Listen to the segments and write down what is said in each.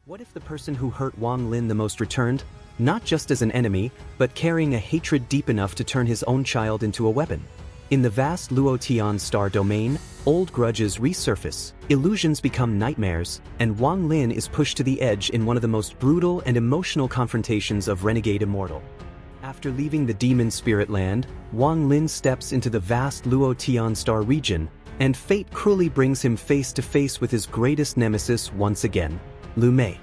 What if the person who hurt Wang Lin the most returned, not just as an enemy, but carrying a hatred deep enough to turn his own child into a weapon? In the vast Luo Tian Star Domain, old grudges resurface, illusions become nightmares, and Wang Lin is pushed to the edge in one of the most brutal and emotional confrontations of Renegade Immortal. After leaving the demon spirit land, Wang Lin steps into the vast Luo Tian Star region, and fate cruelly brings him face to face with his greatest nemesis once again, Lu Mei.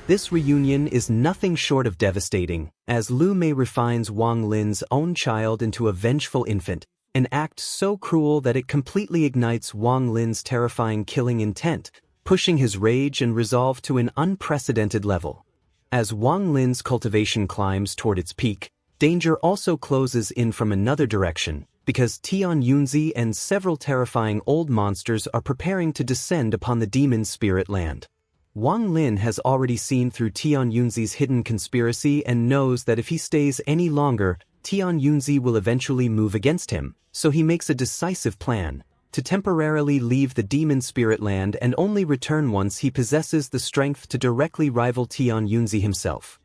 This reunion is nothing short of devastating, as Lu Mei refines Wang Lin's own child into a vengeful infant, an act so cruel that it completely ignites Wang Lin's terrifying killing intent, pushing his rage and resolve to an unprecedented level. As Wang Lin's cultivation climbs toward its peak, danger also closes in from another direction, because Xianxia and several terrifying old monsters are preparing to descend upon the demon spirit land. Wang Lin has already seen through Xianxia's hidden conspiracy and knows that if he stays any longer, Xianxia will eventually move against him, so he makes a decisive plan to temporarily leave the demon spirit land and only return once he possesses the strength to directly rival Xianxia himself.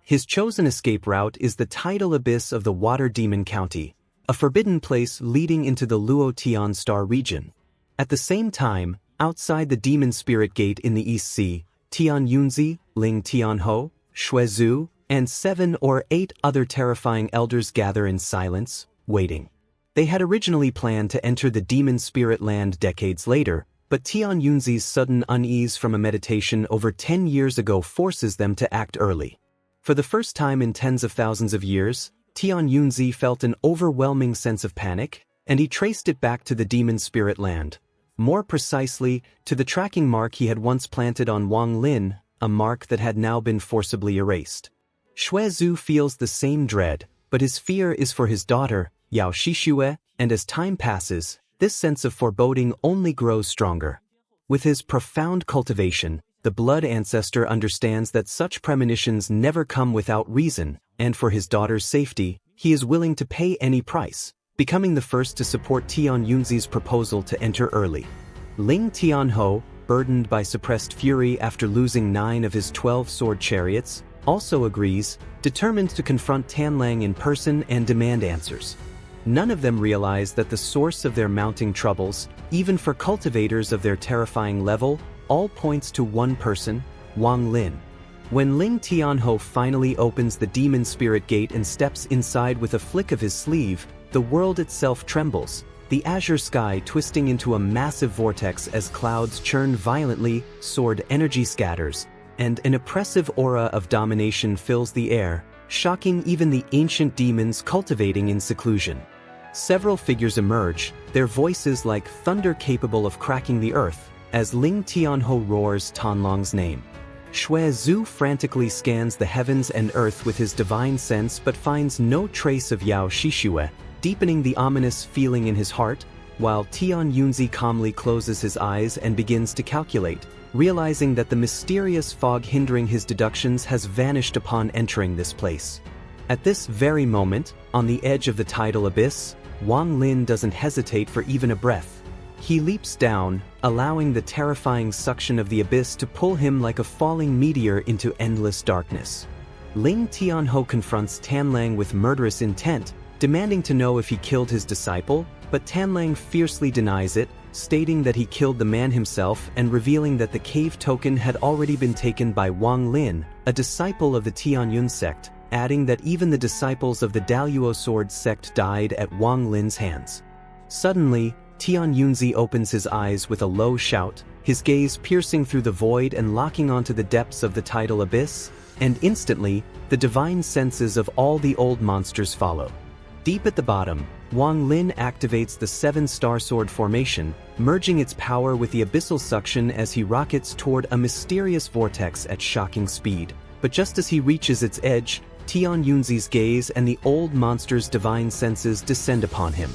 His chosen escape route is the tidal abyss of the Water Demon County, a forbidden place leading into the Luo Tian Star region. At the same time, outside the demon spirit gate in the East Sea, Xianxia, Ling Tianhou, Shuezhu, and 7 or 8 other terrifying elders gather in silence, waiting. They had originally planned to enter the demon spirit land decades later, but Xianxia's sudden unease from a meditation over 10 years ago forces them to act early. For the first time in tens of thousands of years, Xianxia felt an overwhelming sense of panic, and he traced it back to the demon spirit land. More precisely, to the tracking mark he had once planted on Wang Lin, a mark that had now been forcibly erased. Shuezhu feels the same dread, but his fear is for his daughter, Xianxia, and as time passes, this sense of foreboding only grows stronger. With his profound cultivation, the blood ancestor understands that such premonitions never come without reason, and for his daughter's safety, he is willing to pay any price, becoming the first to support Xianxia's proposal to enter early. Ling Tianhou, burdened by suppressed fury after losing 9 of his 12 sword chariots, also agrees, determined to confront Tanlang in person and demand answers. None of them realize that the source of their mounting troubles, even for cultivators of their terrifying level, all points to one person, Wang Lin. When Ling Tianhou finally opens the demon spirit gate and steps inside with a flick of his sleeve, the world itself trembles, the azure sky twisting into a massive vortex as clouds churn violently, sword energy scatters, and an oppressive aura of domination fills the air, shocking even the ancient demons cultivating in seclusion. Several figures emerge, their voices like thunder capable of cracking the earth, as Ling Tianhou roars Tanlong's name. Shuezhu frantically scans the heavens and earth with his divine sense but finds no trace of Xianxia, deepening the ominous feeling in his heart, while Xianxia calmly closes his eyes and begins to calculate, realizing that the mysterious fog hindering his deductions has vanished upon entering this place. At this very moment, on the edge of the tidal abyss, Wang Lin doesn't hesitate for even a breath. He leaps down, allowing the terrifying suction of the abyss to pull him like a falling meteor into endless darkness. Ling Tianhou confronts Tanlang with murderous intent, demanding to know if he killed his disciple, but Tanlang fiercely denies it, stating that he killed the man himself and revealing that the cave token had already been taken by Wang Lin, a disciple of the Tianyun sect, adding that even the disciples of the Daluo sword sect died at Wang Lin's hands. Suddenly, Xianxia opens his eyes with a low shout, his gaze piercing through the void and locking onto the depths of the tidal abyss, and instantly, the divine senses of all the old monsters follow. Deep at the bottom, Wang Lin activates the 7-star sword formation, merging its power with the abyssal suction as he rockets toward a mysterious vortex at shocking speed. But just as he reaches its edge, Xianxia's gaze and the old monster's divine senses descend upon him.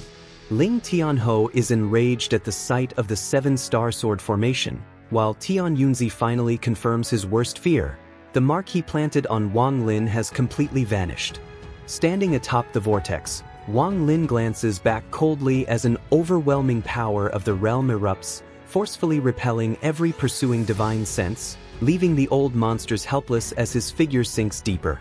Ling Tianhou is enraged at the sight of the 7-star sword formation, while Xianxia finally confirms his worst fear. The mark he planted on Wang Lin has completely vanished. Standing atop the vortex, Wang Lin glances back coldly as an overwhelming power of the realm erupts, forcefully repelling every pursuing divine sense, leaving the old monsters helpless as his figure sinks deeper.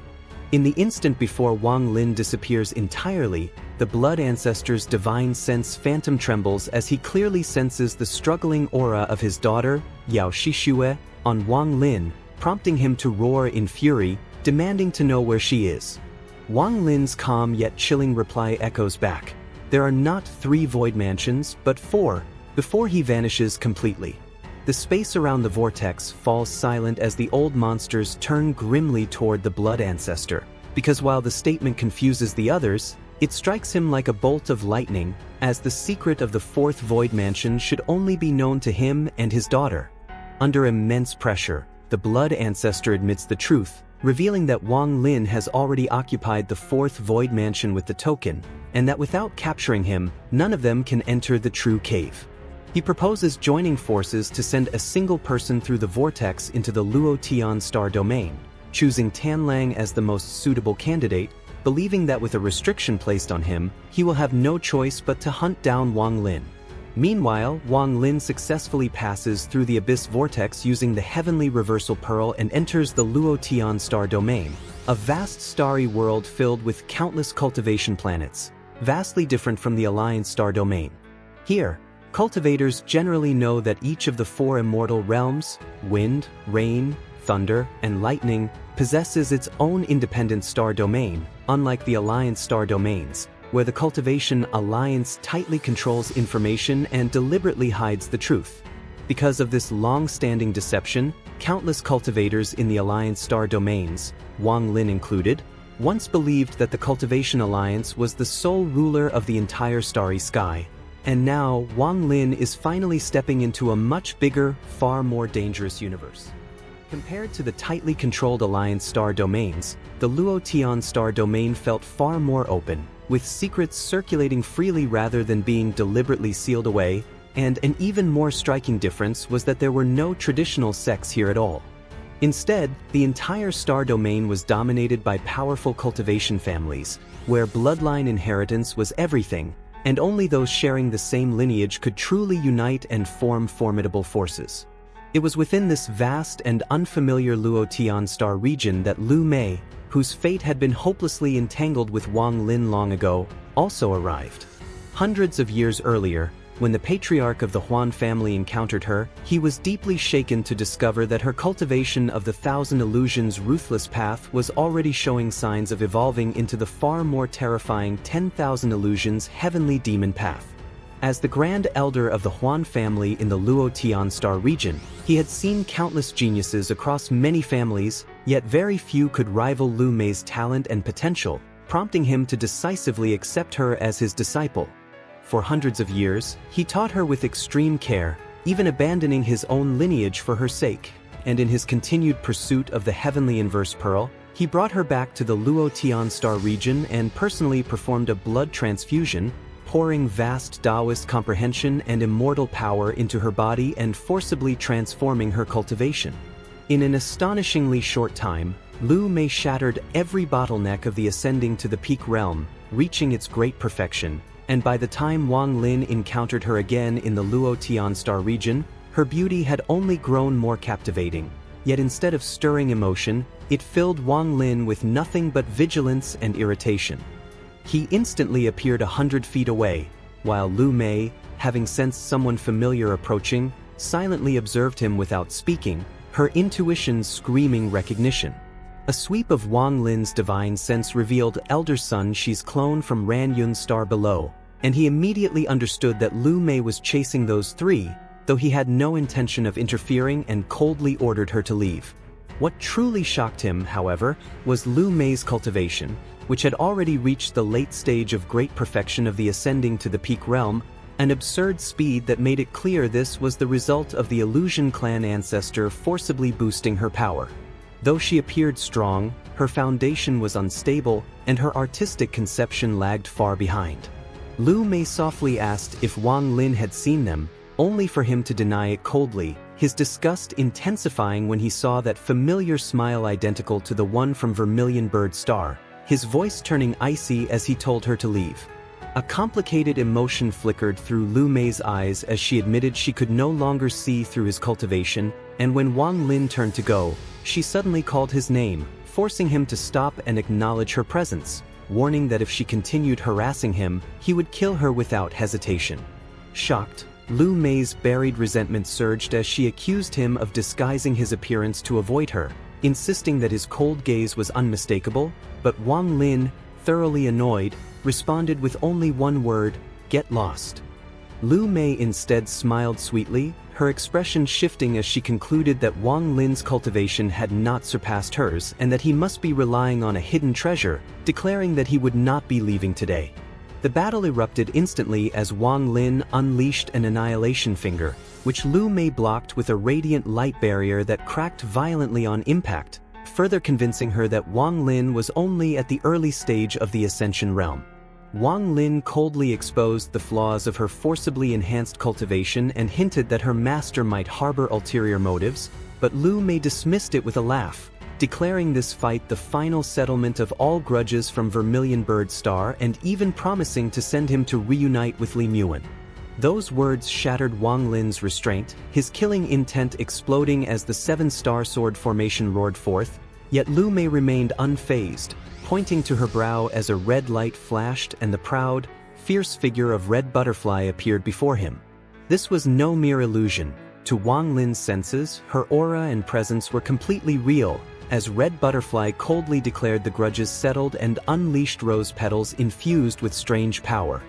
In the instant before Wang Lin disappears entirely, the blood ancestor's divine sense phantom trembles as he clearly senses the struggling aura of his daughter, Yao Shixue, on Wang Lin, prompting him to roar in fury, demanding to know where she is. Wang Lin's calm yet chilling reply echoes back. There are not 3 void mansions, but 4, before he vanishes completely. The space around the vortex falls silent as the old monsters turn grimly toward the blood ancestor, because while the statement confuses the others, it strikes him like a bolt of lightning, as the secret of the 4th void mansion should only be known to him and his daughter. Under immense pressure, the blood ancestor admits the truth, revealing that Wang Lin has already occupied the 4th void mansion with the token, and that without capturing him, none of them can enter the true cave. He proposes joining forces to send a single person through the vortex into the Luo Tian Star Domain, choosing Tanlang as the most suitable candidate, believing that with a restriction placed on him, he will have no choice but to hunt down Wang Lin. Meanwhile, Wang Lin successfully passes through the Abyss Vortex using the Heavenly Reversal Pearl and enters the Luo Tian Star Domain, a vast starry world filled with countless cultivation planets, vastly different from the Alliance Star Domain. Here, cultivators generally know that each of the 4 immortal realms, wind, rain, thunder, and lightning, possesses its own independent star domain, unlike the Alliance star domains, where the Cultivation Alliance tightly controls information and deliberately hides the truth. Because of this long-standing deception, countless cultivators in the Alliance star domains, Wang Lin included, once believed that the Cultivation Alliance was the sole ruler of the entire starry sky. And now, Wang Lin is finally stepping into a much bigger, far more dangerous universe. Compared to the tightly controlled Alliance star domains, the Luo Tian Star Domain felt far more open, with secrets circulating freely rather than being deliberately sealed away, and an even more striking difference was that there were no traditional sects here at all. Instead, the entire star domain was dominated by powerful cultivation families, where bloodline inheritance was everything, and only those sharing the same lineage could truly unite and form formidable forces. It was within this vast and unfamiliar Luo Tian Star region that Lu Mei, whose fate had been hopelessly entangled with Wang Lin long ago, also arrived. Hundreds of years earlier, when the patriarch of the Huan family encountered her, he was deeply shaken to discover that her cultivation of the Thousand Illusions ruthless path was already showing signs of evolving into the far more terrifying 10,000 Illusions heavenly demon path. As the Grand Elder of the Huan family in the Luo Tian Star region, he had seen countless geniuses across many families, yet very few could rival Lu Mei's talent and potential, prompting him to decisively accept her as his disciple. For hundreds of years, he taught her with extreme care, even abandoning his own lineage for her sake, and in his continued pursuit of the Heavenly Inverse Pearl, he brought her back to the Luo Tian Star region and personally performed a blood transfusion, pouring vast Taoist comprehension and immortal power into her body and forcibly transforming her cultivation. In an astonishingly short time, Lu Mei shattered every bottleneck of the ascending to the peak realm, reaching its great perfection, and by the time Wang Lin encountered her again in the Luo Tian Star region, her beauty had only grown more captivating. Yet instead of stirring emotion, it filled Wang Lin with nothing but vigilance and irritation. He instantly appeared 100 feet away, while Lu Mei, having sensed someone familiar approaching, silently observed him without speaking, her intuition screaming recognition. A sweep of Wang Lin's divine sense revealed Elder Sun Shi's clone from Ran Yun's star below, and he immediately understood that Lu Mei was chasing those 3, though he had no intention of interfering and coldly ordered her to leave. What truly shocked him, however, was Lu Mei's cultivation, which had already reached the late stage of great perfection of the ascending to the peak realm, an absurd speed that made it clear this was the result of the Illusion clan ancestor forcibly boosting her power. Though she appeared strong, her foundation was unstable, and her artistic conception lagged far behind. Lu Mei softly asked if Wang Lin had seen them, only for him to deny it coldly, his disgust intensifying when he saw that familiar smile identical to the one from Vermilion Bird Star, his voice turning icy as he told her to leave. A complicated emotion flickered through Lu Mei's eyes as she admitted she could no longer see through his cultivation, and when Wang Lin turned to go, she suddenly called his name, forcing him to stop and acknowledge her presence, warning that if she continued harassing him, he would kill her without hesitation. Shocked, Lu Mei's buried resentment surged as she accused him of disguising his appearance to avoid her, insisting that his cold gaze was unmistakable, but Wang Lin, thoroughly annoyed, responded with only one word, "Get lost." Lu Mei instead smiled sweetly, her expression shifting as she concluded that Wang Lin's cultivation had not surpassed hers and that he must be relying on a hidden treasure, declaring that he would not be leaving today. The battle erupted instantly as Wang Lin unleashed an annihilation finger, which Lu Mei blocked with a radiant light barrier that cracked violently on impact, further convincing her that Wang Lin was only at the early stage of the ascension realm. Wang Lin coldly exposed the flaws of her forcibly enhanced cultivation and hinted that her master might harbor ulterior motives, but Lu Mei dismissed it with a laugh, declaring this fight the final settlement of all grudges from Vermilion Bird Star and even promising to send him to reunite with Li Muan. Those words shattered Wang Lin's restraint, his killing intent exploding as the 7-star sword formation roared forth, yet Lu Mei remained unfazed, pointing to her brow as a red light flashed and the proud, fierce figure of Red Butterfly appeared before him. This was no mere illusion. To Wang Lin's senses, her aura and presence were completely real, as Red Butterfly coldly declared the grudges settled and unleashed rose petals infused with strange power.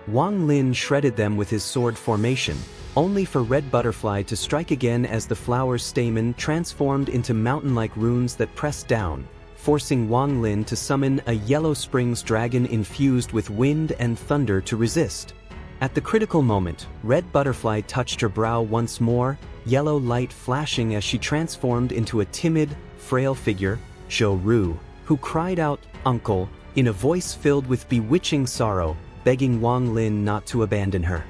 Wang Lin shredded them with his sword formation, only for Red Butterfly to strike again as the flower's stamen transformed into mountain-like runes that pressed down, forcing Wang Lin to summon a Yellow Springs dragon infused with wind and thunder to resist. At the critical moment, Red Butterfly touched her brow once more, yellow light flashing as she transformed into a timid, frail figure, Zhou Ru, who cried out, "Uncle," in a voice filled with bewitching sorrow, begging Wang Lin not to abandon her.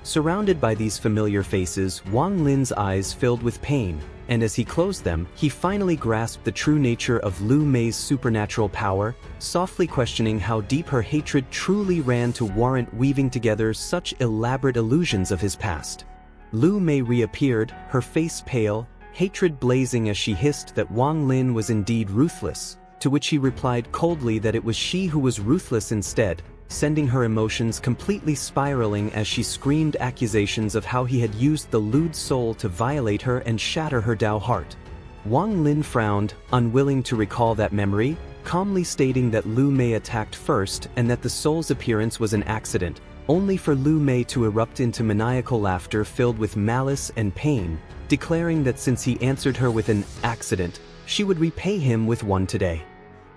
Surrounded by these familiar faces, Wang Lin's eyes filled with pain, and as he closed them, he finally grasped the true nature of Lu Mei's supernatural power, softly questioning how deep her hatred truly ran to warrant weaving together such elaborate illusions of his past. Lu Mei reappeared, her face pale, hatred blazing as she hissed that Wang Lin was indeed ruthless, to which he replied coldly that it was she who was ruthless instead, sending her emotions completely spiraling as she screamed accusations of how he had used the lewd soul to violate her and shatter her Dao heart. Wang Lin frowned, unwilling to recall that memory, calmly stating that Lu Mei attacked first and that the soul's appearance was an accident, only for Lu Mei to erupt into maniacal laughter filled with malice and pain, declaring that since he answered her with an accident, she would repay him with one today.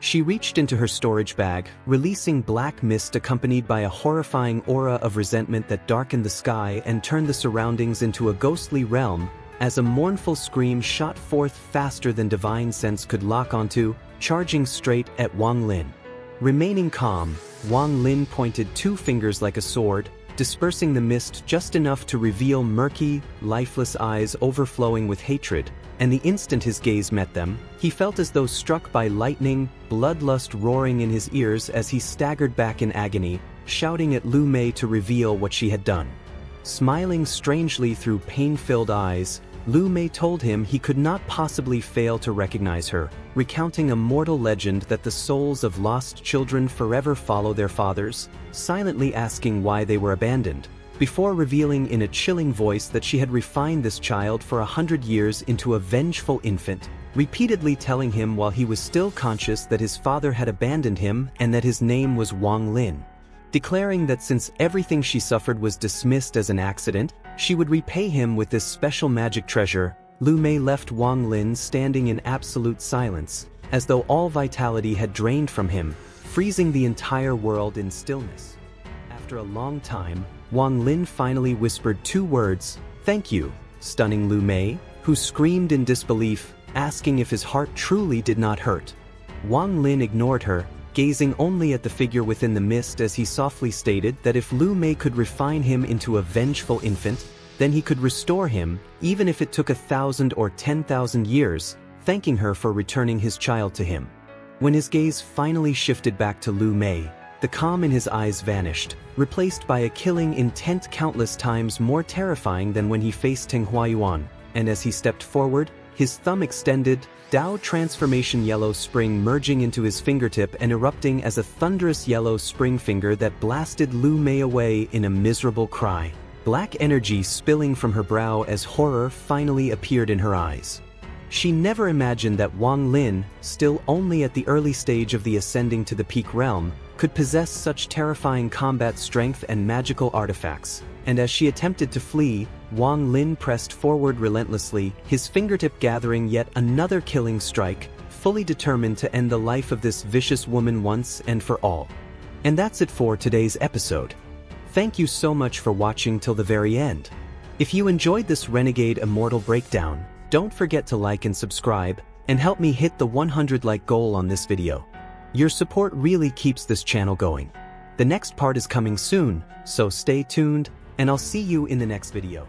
She reached into her storage bag, releasing black mist accompanied by a horrifying aura of resentment that darkened the sky and turned the surroundings into a ghostly realm, as a mournful scream shot forth faster than divine sense could lock onto, charging straight at Wang Lin. Remaining calm, Wang Lin pointed 2 fingers like a sword, dispersing the mist just enough to reveal murky, lifeless eyes overflowing with hatred, and the instant his gaze met them, he felt as though struck by lightning, bloodlust roaring in his ears as he staggered back in agony, shouting at Lu Mei to reveal what she had done. Smiling strangely through pain-filled eyes, Lu Mei told him he could not possibly fail to recognize her, recounting a mortal legend that the souls of lost children forever follow their fathers, silently asking why they were abandoned, before revealing in a chilling voice that she had refined this child for 100 years into a vengeful infant, repeatedly telling him while he was still conscious that his father had abandoned him and that his name was Wang Lin. Declaring that since everything she suffered was dismissed as an accident, she would repay him with this special magic treasure, Lu Mei left Wang Lin standing in absolute silence, as though all vitality had drained from him, freezing the entire world in stillness. After a long time, Wang Lin finally whispered 2 words, "Thank you," stunning Lu Mei, who screamed in disbelief, asking if his heart truly did not hurt. Wang Lin ignored her, gazing only at the figure within the mist as he softly stated that if Lu Mei could refine him into a vengeful infant, then he could restore him, even if it took 1,000 or 10,000 years, thanking her for returning his child to him. When his gaze finally shifted back to Lu Mei, the calm in his eyes vanished, replaced by a killing intent countless times more terrifying than when he faced Teng Huayuan, and as he stepped forward, his thumb extended, Dao transformation yellow spring merging into his fingertip and erupting as a thunderous yellow spring finger that blasted Lu Mei away in a miserable cry. Black energy spilling from her brow as horror finally appeared in her eyes. She never imagined that Wang Lin, still only at the early stage of the ascending to the peak realm, could possess such terrifying combat strength and magical artifacts. And as she attempted to flee, Wang Lin pressed forward relentlessly, his fingertip gathering yet another killing strike, fully determined to end the life of this vicious woman once and for all. And that's it for today's episode. Thank you so much for watching till the very end. If you enjoyed this Renegade Immortal breakdown, don't forget to like and subscribe, and help me hit the 100 like goal on this video. Your support really keeps this channel going. The next part is coming soon, so stay tuned, and I'll see you in the next video.